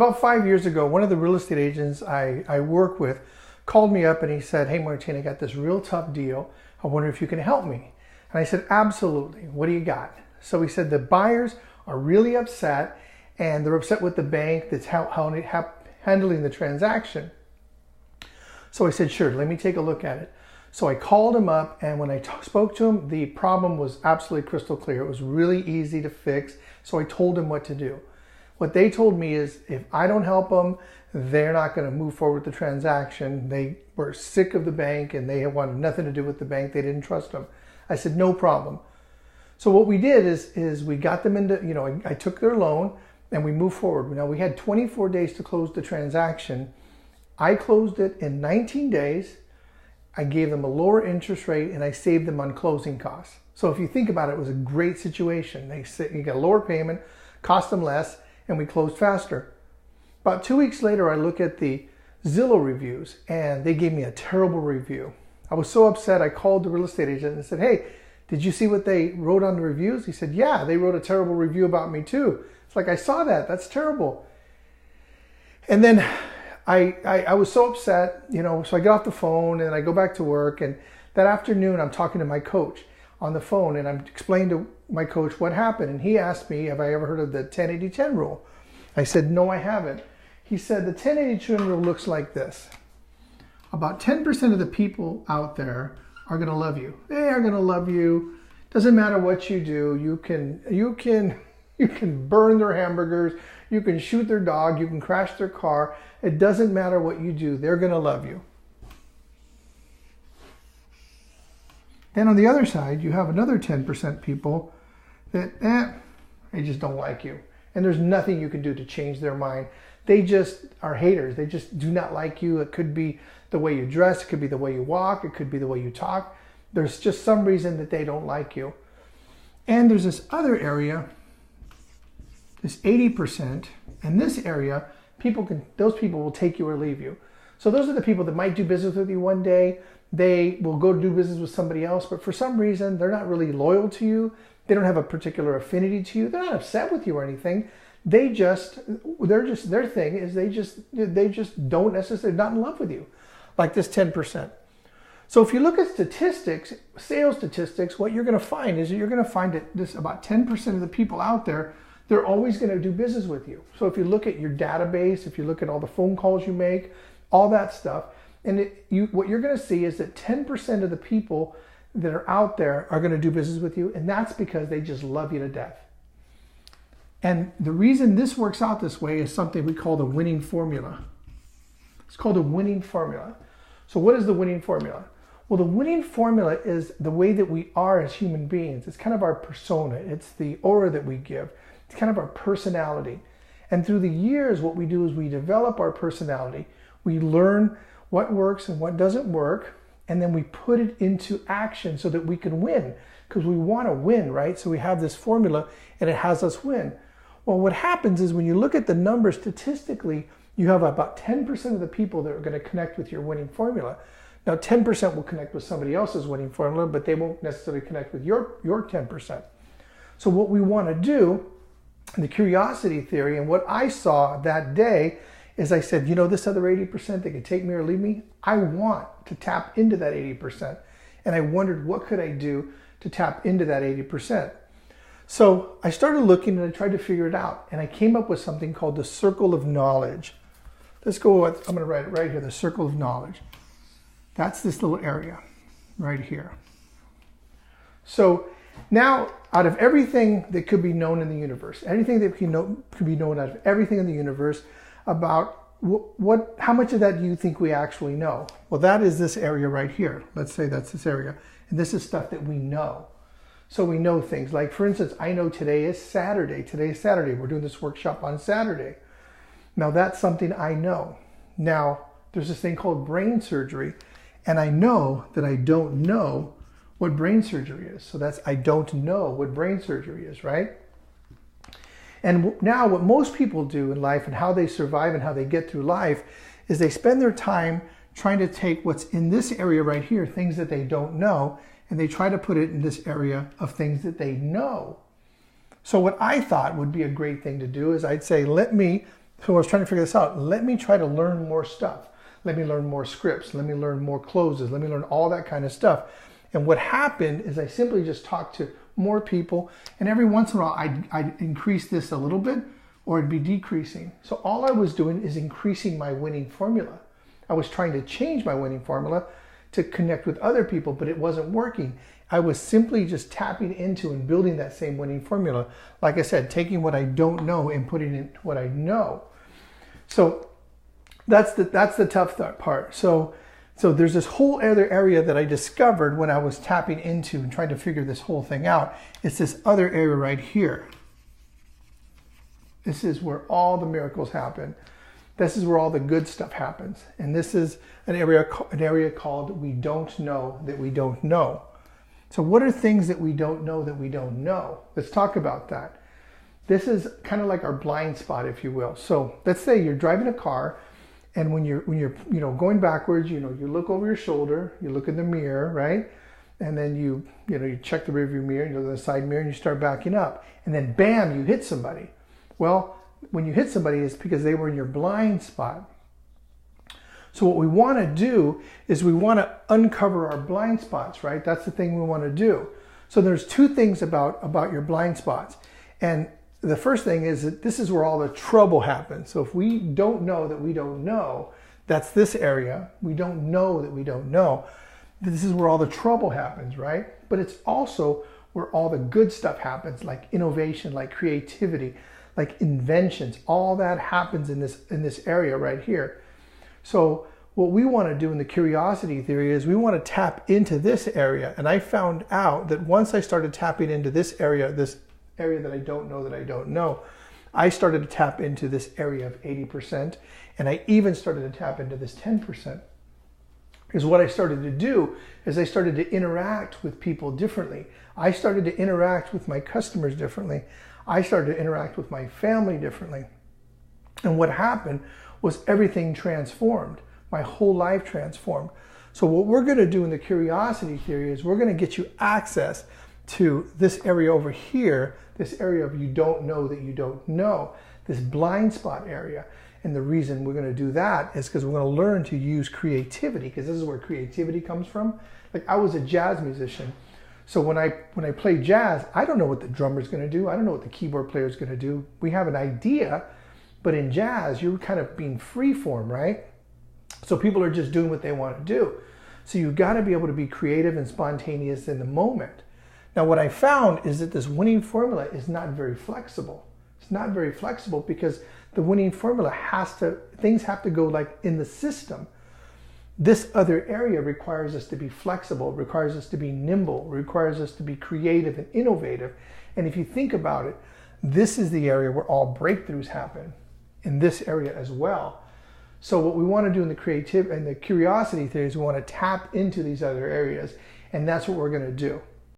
About 5 years ago, one of the real estate agents I work with called me up and he said, "Hey Martin, I got this real tough deal. I wonder if you can help me." And I said, "Absolutely. What do you got?" So he said, "The buyers are really upset and they're upset with the bank that's handling the transaction." So I said, "Sure, let me take a look at it." So I called him up, and when I spoke to him, the problem was absolutely crystal clear. It was really easy to fix. So I told him what to do. What they told me is if I don't help them, they're not going to move forward with the transaction. They were sick of the bank and they wanted nothing to do with the bank. They didn't trust them. I said, "No problem." So what we did is we got them into, I took their loan and we moved forward. Now we had 24 days to close the transaction. I closed it in 19 days. I gave them a lower interest rate and I saved them on closing costs. So if you think about it, it was a great situation. You got a lower payment, cost them less, and we closed faster. About 2 weeks later, I look at the Zillow reviews and they gave me a terrible review. I was so upset, I called the real estate agent and said, "Hey, did you see what they wrote on the reviews?" He said, "Yeah, they wrote a terrible review about me too." It's like, "I saw that, that's terrible." And then I was so upset, so I get off the phone and I go back to work, and that afternoon I'm talking to my coach on the phone and I'm explaining to my coach what happened, and he asked me, "Have I ever heard of the 10-80-10 rule?" I said, "No, I haven't." He said, "The 10-80-10 rule looks like this. About 10% of the people out there are going to love you. They are going to love you. Doesn't matter what you do. You can burn their hamburgers, you can shoot their dog, you can crash their car. It doesn't matter what you do. They're going to love you." Then on the other side, you have another 10% people that they just don't like you. And there's nothing you can do to change their mind. They just are haters. They just do not like you. It could be the way you dress. It could be the way you walk. It could be the way you talk. There's just some reason that they don't like you. And there's this other area, this 80%, and this area, those people will take you or leave you. So those are the people that might do business with you one day. They will go do business with somebody else, but for some reason, they're not really loyal to you. They don't have a particular affinity to you. They're not upset with you or anything. Their thing is they just don't necessarily, not in love with you, like this 10%. So if you look at statistics, sales statistics, what you're going to find is that you're going to find that this about 10% of the people out there, they're always going to do business with you. So if you look at your database, if you look at all the phone calls you make, all that stuff, and what you're going to see is that 10% of the people that are out there are going to do business with you, and that's because they just love you to death. And the reason this works out this way is something we call the winning formula. It's called a winning formula. So what is the winning formula? Well, the winning formula is the way that we are as human beings. It's kind of our persona. It's the aura that we give. It's kind of our personality. And through the years, what we do is we develop our personality. We learn what works and what doesn't work, and then we put it into action so that we can win, because we want to win, right? So we have this formula and it has us win. Well, what happens is when you look at the numbers statistically, you have about 10% of the people that are going to connect with your winning formula. Now, 10% will connect with somebody else's winning formula, but they won't necessarily connect with your 10%. So what we want to do, the curiosity theory, and what I saw that day is I said, this other 80% that could take me or leave me, I want to tap into that 80%. And I wondered, what could I do to tap into that 80%? So I started looking and I tried to figure it out. And I came up with something called the circle of knowledge. Let's go with, I'm going to write it right here, the circle of knowledge. That's this little area right here. So now, out of everything that could be known in the universe, anything that could be known out of everything in the universe, about how much of that do you think we actually know? Well, that is this area right here. Let's say that's this area. And this is stuff that we know. So we know things like, for instance, I know today is Saturday. Today is Saturday. We're doing this workshop on Saturday. Now that's something I know. Now there's this thing called brain surgery. And I know that I don't know what brain surgery is. So that's, I don't know what brain surgery is, right? And now what most people do in life and how they survive and how they get through life is they spend their time trying to take what's in this area right here, things that they don't know, and they try to put it in this area of things that they know. So what I thought would be a great thing to do is I'd say, let me So I was trying to figure this out. Let me try to learn more stuff. Let me learn more scripts. Let me learn more closes. Let me learn all that kind of stuff. And what happened is I simply just talked to more people, and every once in a while I'd increase this a little bit, or it'd be decreasing. So all I was doing is increasing my winning formula. I was trying to change my winning formula to connect with other people, but it wasn't working. I was simply just tapping into and building that same winning formula. Like I said, taking what I don't know and putting in what I know. So that's the tough part. So there's this whole other area that I discovered when I was tapping into and trying to figure this whole thing out. It's this other area right here. This is where all the miracles happen. This is where all the good stuff happens. And this is an area called we don't know that we don't know. So what are things that we don't know that we don't know? Let's talk about that. This is kind of like our blind spot, if you will. So let's say you're driving a car, and when you're going backwards, you look over your shoulder, you look in the mirror, right? And then you check the rearview mirror, you look in the side mirror, and you start backing up. And then bam, you hit somebody. Well, when you hit somebody, it's because they were in your blind spot. So what we want to do is we want to uncover our blind spots, right? That's the thing we want to do. So there's two things about your blind spots. And the first thing is that this is where all the trouble happens. So if we don't know that we don't know, that's this area. We don't know that we don't know. This is where all the trouble happens, right? But it's also where all the good stuff happens, like innovation, like creativity, like inventions. All that happens in this area right here. So what we want to do in the curiosity theory is we want to tap into this area. And I found out that once I started tapping into this area that I don't know, I started to tap into this area of 80%. And I even started to tap into this 10%. Because what I started to do is I started to interact with people differently. I started to interact with my customers differently. I started to interact with my family differently. And what happened was everything transformed. My whole life transformed. So what we're going to do in the curiosity theory is we're going to get you access to this area over here, this area of you don't know that you don't know, this blind spot area. And the reason we're going to do that is because we're going to learn to use creativity, because this is where creativity comes from. Like, I was a jazz musician. So when I play jazz, I don't know what the drummer's going to do. I don't know what the keyboard player's going to do. We have an idea, but in jazz, you're kind of being free form, right? So people are just doing what they want to do. So you've got to be able to be creative and spontaneous in the moment. Now, what I found is that this winning formula is not very flexible. It's not very flexible because the winning formula things have to go like in the system. This other area requires us to be flexible, requires us to be nimble, requires us to be creative and innovative. And if you think about it, this is the area where all breakthroughs happen, in this area as well. So what we want to do in the curiosity theory is we want to tap into these other areas, and that's what we're going to do.